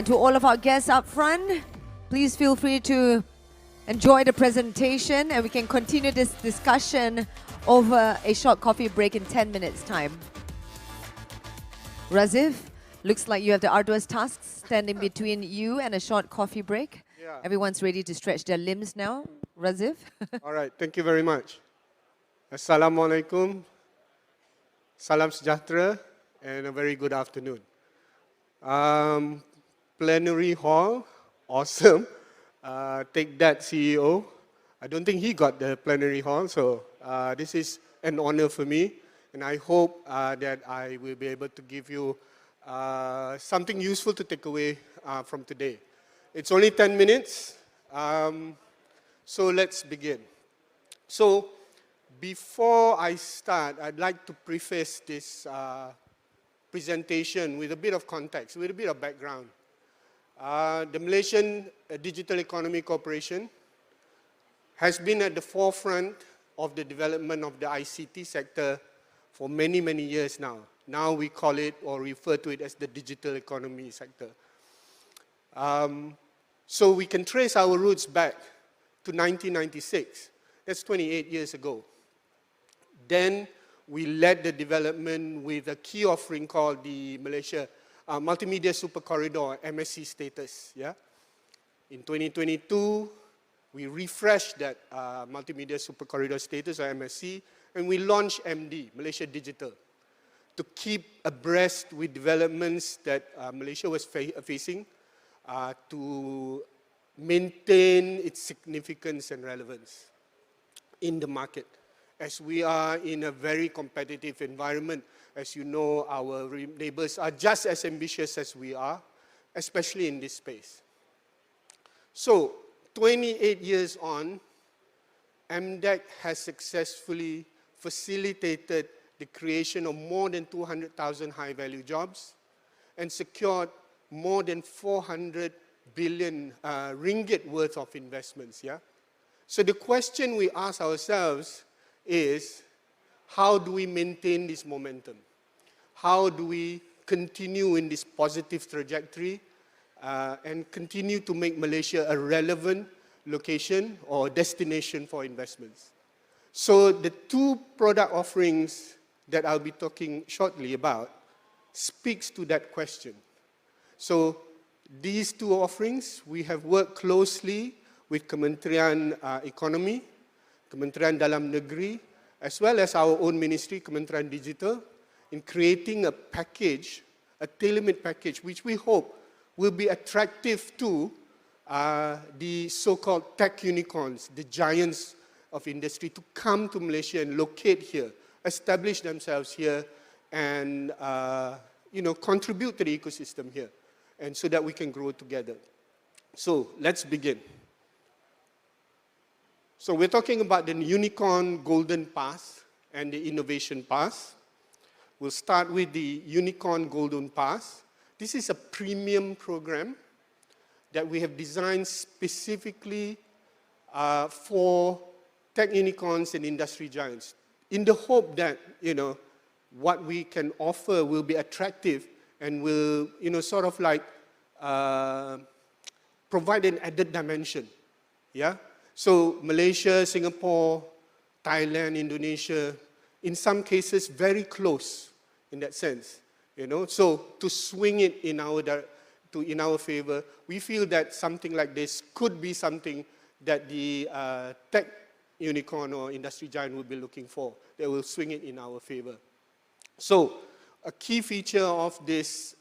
And to all of our guests up front, please feel free to enjoy the presentation, and we can continue this discussion over a short coffee break in 10 minutes' time. Razif, looks like you have the arduous task standing between you and a short coffee break. Yeah. Everyone's ready to stretch their limbs now. Razif? All right, thank you very much. Assalamualaikum, salam sejahtera, and a very good afternoon. Plenary hall, awesome. Take that, CEO. I don't think he got the plenary hall, so this is an honor for me, and I hope that I will be able to give you something useful to take away from today. It's only 10 minutes, so let's begin. So, before I start, I'd like to preface this presentation with a bit of context, with a bit of background. The Malaysian Digital Economy Corporation has been at the forefront of the development of the ICT sector for many, many years now. Now we call it or refer to it as the digital economy sector. So we can trace our roots back to 1996. That's 28 years ago. Then we led the development with a key offering called the Malaysia Multimedia Super Corridor, MSC status. Yeah? In 2022, we refreshed that Multimedia Super Corridor status, or MSC, and we launched MD, Malaysia Digital, to keep abreast with developments that Malaysia was facing, to maintain its significance and relevance in the market, as we are in a very competitive environment. As you know, our neighbors are just as ambitious as we are, especially in this space. So, 28 years on, MDEC has successfully facilitated the creation of more than 200,000 high-value jobs and secured more than 400 billion ringgit worth of investments. Yeah? So the question we ask ourselves is, how do we maintain this momentum? How do we continue in this positive trajectory and continue to make Malaysia a relevant location or destination for investments? So the two product offerings that I'll be talking shortly about speaks to that question. So these two offerings, we have worked closely with Kementerian Ekonomi, Kementerian Dalam Negeri, as well as our own ministry, Kementerian Digital, in creating a package, a tailor-made package, which we hope will be attractive to the so-called tech unicorns, the giants of industry, to come to Malaysia and locate here, establish themselves here, and contribute to the ecosystem here, and so that we can grow together. So let's begin. So we're talking about the Unicorn Golden Pass and the Innovation Pass. We'll start with the Unicorn Golden Pass. This is a premium program that we have designed specifically for tech unicorns and industry giants, in the hope that, what we can offer will be attractive and will, sort of like provide an added dimension. Yeah? So Malaysia, Singapore, Thailand, Indonesia, in some cases very close in that sense. So to swing it in our favor, we feel that something like this could be something that the tech unicorn or industry giant will be looking for. They will swing it in our favor. So a key feature of this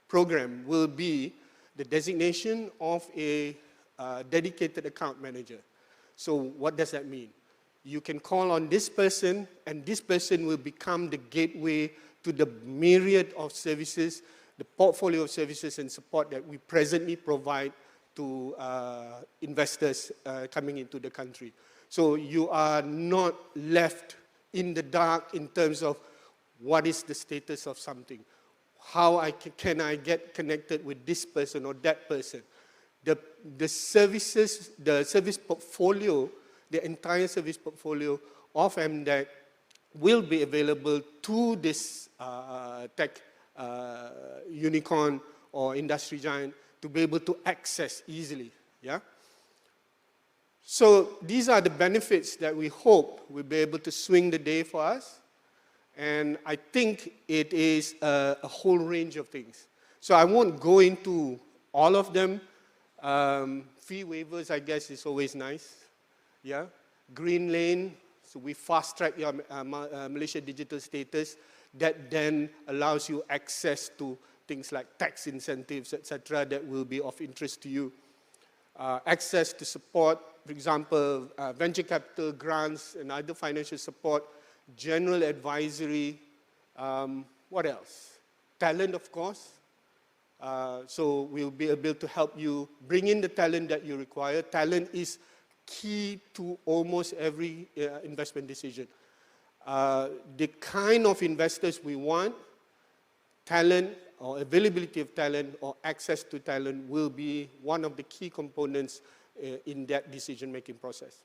program will be the designation of a dedicated account manager. So what does that mean? You can call on this person, and this person will become the gateway to the myriad of services, the portfolio of services and support that we presently provide to investors coming into the country. So you are not left in the dark in terms of what is the status of something. How can I get connected with this person or that person? The services, the service portfolio, the entire service portfolio of MDEC will be available to this tech unicorn or industry giant to be able to access easily, yeah? So these are the benefits that we hope will be able to swing the day for us. And I think it is a whole range of things. So I won't go into all of them. Fee waivers, I guess, is always nice. Yeah. Green lane, so we fast track your Malaysia digital status. That then allows you access to things like tax incentives, etc., that will be of interest to you. Access to support, for example, venture capital grants and other financial support, general advisory, what else? Talent, of course. So we'll be able to help you bring in the talent that you require. Talent is key to almost every investment decision. The kind of investors we want, talent or availability of talent or access to talent will be one of the key components in that decision-making process.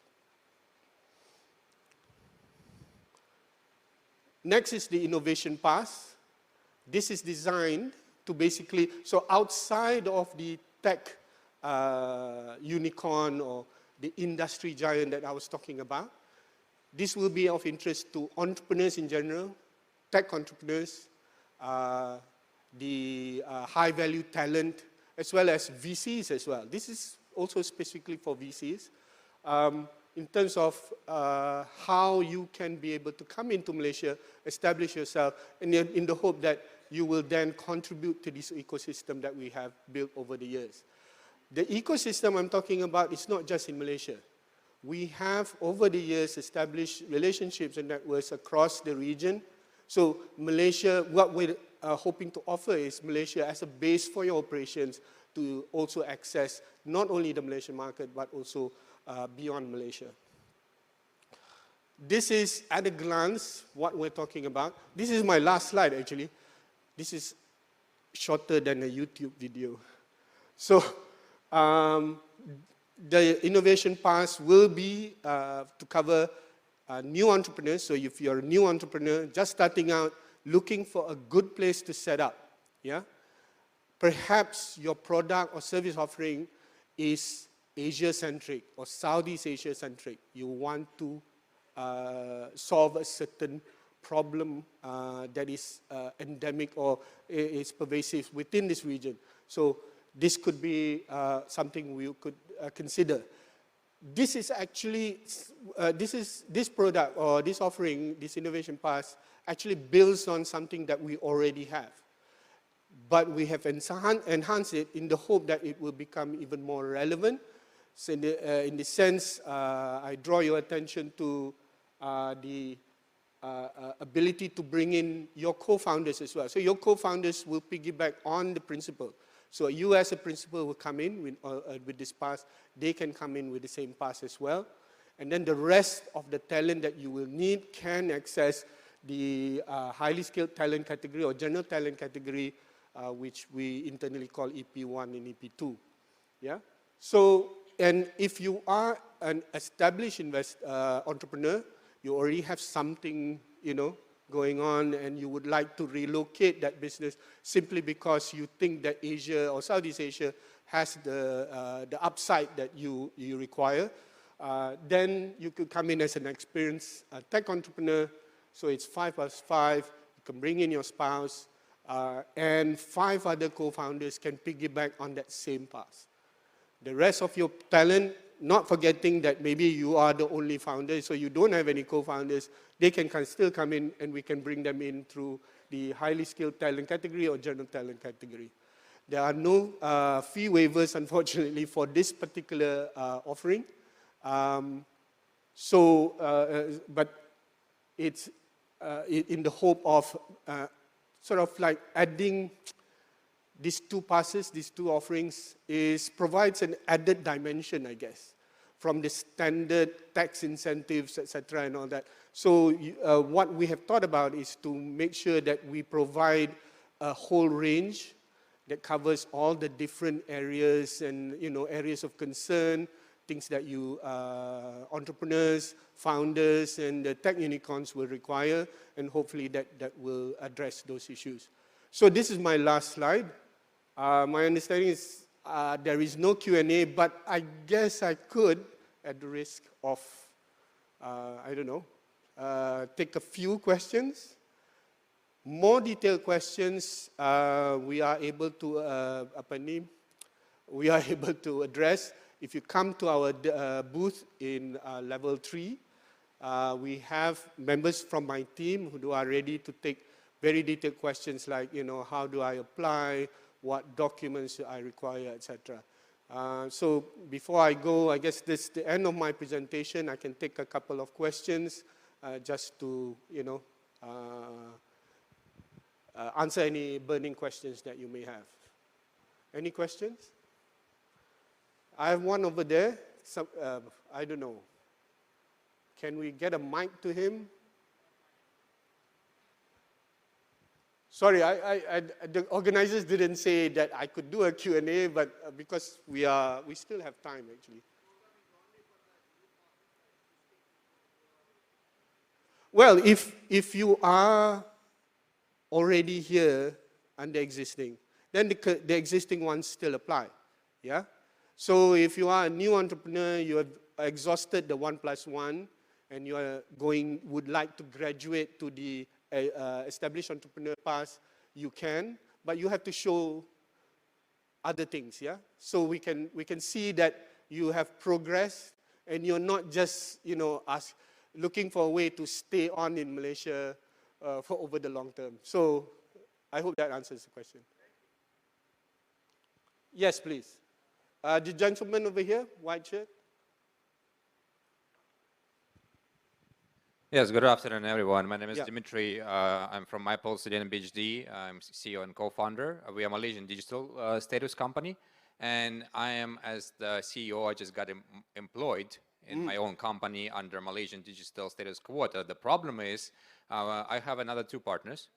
Next is the innovation pass. This is designed to basically, so outside of the tech unicorn or the industry giant that I was talking about, this will be of interest to entrepreneurs in general, tech entrepreneurs, the high-value talent, as well as VCs as well. This is also specifically for VCs. In terms of how you can be able to come into Malaysia, establish yourself, and in the hope that you will then contribute to this ecosystem that we have built over the years. The ecosystem I'm talking about is not just in Malaysia. We have, over the years, established relationships and networks across the region. So Malaysia, what we're hoping to offer is Malaysia as a base for your operations to also access not only the Malaysian market, but also beyond Malaysia. This is, at a glance, what we're talking about. This is my last slide, actually. This is shorter than a YouTube video. So the innovation pass will be to cover new entrepreneurs. So if you're a new entrepreneur, just starting out, looking for a good place to set up, yeah? Perhaps your product or service offering is Asia-centric or Southeast Asia-centric. You want to solve a certain problem that is endemic or is pervasive within this region. So this could be something we could consider. This is actually, this product or this offering, this innovation pass, actually builds on something that we already have. But we have enhanced it in the hope that it will become even more relevant. So in the sense, I draw your attention to the ability to bring in your co-founders as well. So your co-founders will piggyback on the principal. So you as a principal will come in with this pass. They can come in with the same pass as well. And then the rest of the talent that you will need can access the highly skilled talent category or general talent category, which we internally call EP1 and EP2. Yeah? So, and if you are an established entrepreneur, you already have something, you know, going on, and you would like to relocate that business simply because you think that Asia or Southeast Asia has the upside that you require, then you could come in as an experienced tech entrepreneur. So it's 5+5. You can bring in your spouse, and 5 other co-founders can piggyback on that same path. The rest of your talent, not forgetting that maybe you are the only founder, so you don't have any co-founders, they can still come in and we can bring them in through the highly skilled talent category or general talent category. There are no fee waivers, unfortunately, for this particular offering. But it's in the hope of sort of like adding these 2 passes, these 2 offerings, provides an added dimension, I guess, from the standard tax incentives, etc., and all that. So what we have thought about is to make sure that we provide a whole range that covers all the different areas and, you know, areas of concern, things that you entrepreneurs, founders, and the tech unicorns will require, and hopefully that will address those issues. So this is my last slide. My understanding is there is no Q&A, but I guess I could, at the risk of, I don't know, take a few questions. More detailed questions we are able to address if you come to our booth in level 3. We have members from my team who are ready to take very detailed questions like, you know, how do I apply, what documents I require, etc. So before I go, I guess this is the end of my presentation. I can take a couple of questions just to, you know, answer any burning questions that you may have. Any questions? I have one over there. Some, I don't know. Can we get a mic to him? Sorry, the organizers didn't say that I could do a Q&A, but because we still have time actually. Well, if you are already here under existing, then the existing ones still apply, yeah? So if you are a new entrepreneur, you have exhausted the 1+1, and you are would like to graduate to the established entrepreneur path, you can, but you have to show other things, yeah? So we can see that you have progressed, and you're not just, you know, looking for a way to stay on in Malaysia for over the long term. So I hope that answers the question. Yes, please. The gentleman over here, white shirt. Yes, good afternoon, everyone. My name is Dimitri. I'm from MyPol Studian PhD. I'm CEO and co-founder. We are a Malaysian digital status company. And I am, as the CEO, I just got employed in my own company under Malaysian digital status quota. The problem is I have another 2 partners.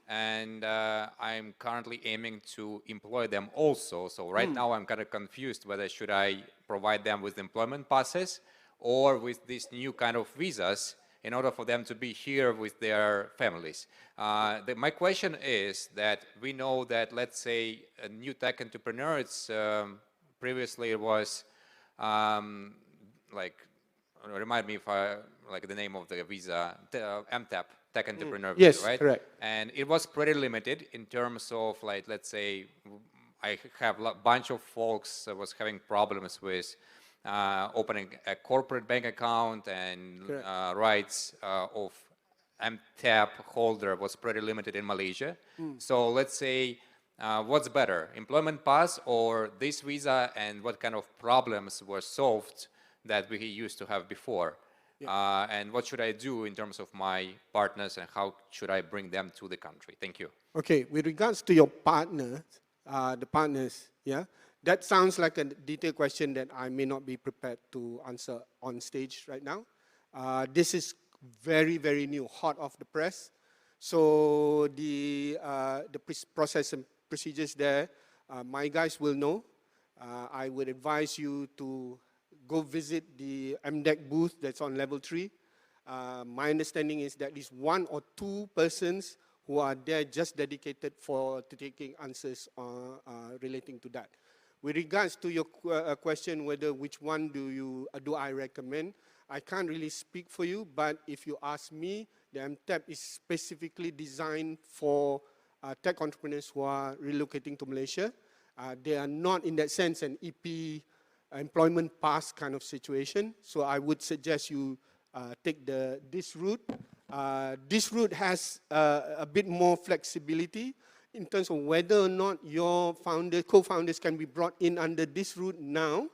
And I'm currently aiming to employ them also. So right now I'm kind of confused whether should I provide them with employment passes or with these new kind of visas in order for them to be here with their families. My question is that we know that, let's say, a new tech entrepreneur, previously it was like, remind me if like the name of the visa, MTEP, Tech Entrepreneur Visa, yes, right? Correct. And it was pretty limited in terms of, like, let's say, I have a bunch of folks that was having problems with opening a corporate bank account, and rights of MTAP holder was pretty limited in Malaysia. So let's say, what's better, employment pass or this visa, and what kind of problems were solved that we used to have before? And what should I do in terms of my partners, and how should I bring them to the country? Thank you. Okay, with regards to your partners, yeah, that sounds like a detailed question that I may not be prepared to answer on stage right now. This is very, very new, hot off the press. So the process and procedures there, my guys will know. I would advise you to go visit the MDEC booth that's on level 3. My understanding is that at least 1 or 2 persons who are there just dedicated to taking answers relating to that. With regards to your question whether which one do I recommend, I can't really speak for you, but if you ask me, the MTEP is specifically designed for tech entrepreneurs who are relocating to Malaysia. They are not, in that sense, an EP employment pass kind of situation. So I would suggest you take this route. This route has a bit more flexibility in terms of whether or not your co-founders can be brought in under this route now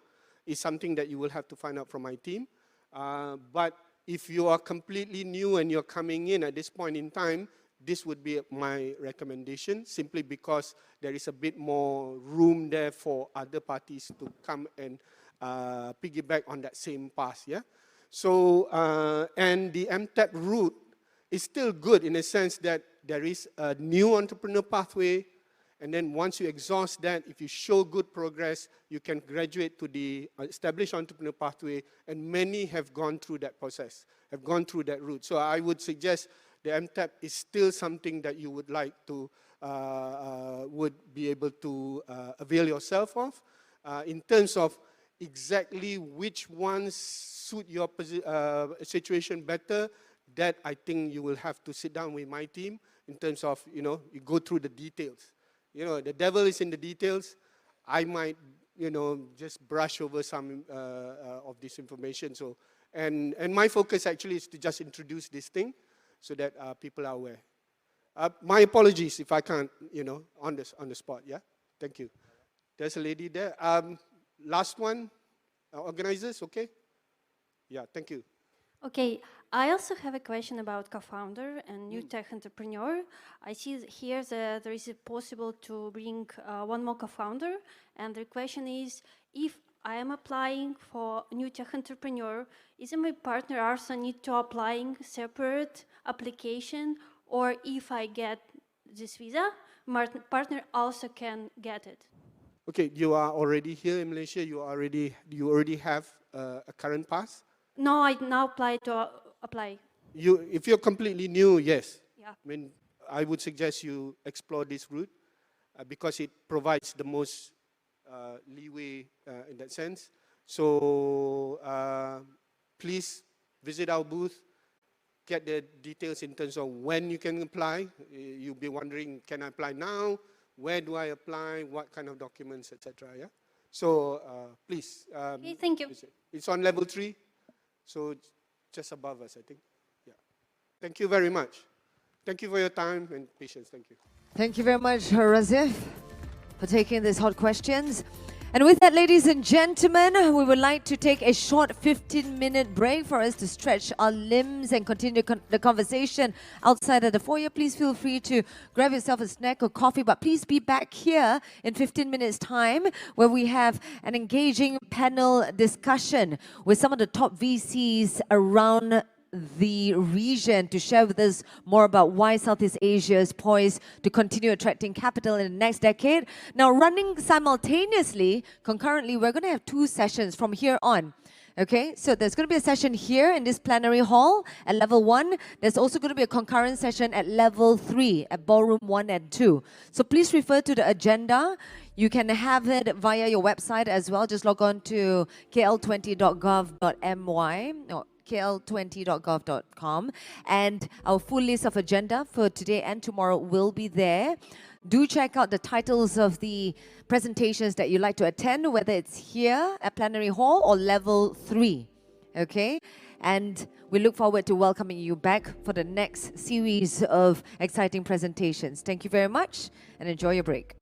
is something that you will have to find out from my team. But if you are completely new and you're coming in at this point in time, this would be my recommendation, simply because there is a bit more room there for other parties to come and piggyback on that same path, yeah? So, and the MTEP route is still good in a sense that there is a new entrepreneur pathway, and then once you exhaust that, if you show good progress, you can graduate to the established entrepreneur pathway, and many have gone through that process, have gone through that route. So I would suggest the MTAP is still something that you would like to, would be able to avail yourself of. In terms of exactly which ones suit your situation better, that I think you will have to sit down with my team in terms of, you know, you go through the details. You know, the devil is in the details. I might, you know, just brush over some of this information. So, and my focus actually is to just introduce this thing so that people are aware. My apologies if I can't, you know, on the spot, yeah? Thank you. There's a lady there. Last one, organizers, okay? Yeah, thank you. Okay, I also have a question about co-founder and new tech entrepreneur. I see here that there is a possible to bring one more co-founder, and the question is, if I am applying for new tech entrepreneur, isn't my partner also need to applying separate application, or if I get this visa, my partner also can get it? Okay, you are already here in Malaysia. You already have a current pass. No, I now apply. If you're completely new, yes. Yeah. I mean, I would suggest you explore this route because it provides the most leeway in that sense. So please visit our booth, get the details in terms of when you can apply. You'll be wondering, can I apply now? Where do I apply? What kind of documents, etc. Yeah. So please. Okay, thank you. It's on level 3, so just above us, I think. Yeah. Thank you very much. Thank you for your time and patience. Thank you. Thank you very much, Razif, for taking these hot questions. And with that, ladies and gentlemen, we would like to take a short 15-minute break for us to stretch our limbs and continue the conversation outside of the foyer. Please feel free to grab yourself a snack or coffee, but please be back here in 15 minutes' time where we have an engaging panel discussion with some of the top VCs around the region to share with us more about why Southeast Asia is poised to continue attracting capital in the next decade. Now, running simultaneously, concurrently, we're going to have 2 sessions from here on. Okay, so there's going to be a session here in this plenary hall at level 1. There's also going to be a concurrent session at level 3 at ballroom 1 and 2. So please refer to the agenda. You can have it via your website as well. Just log on to kl20.gov.my or kl20.gov.com, and our full list of agenda for today and tomorrow will be there. Do check out the titles of the presentations that you'd like to attend, whether it's here at Plenary Hall or level 3. Okay? And we look forward to welcoming you back for the next series of exciting presentations. Thank you very much and enjoy your break.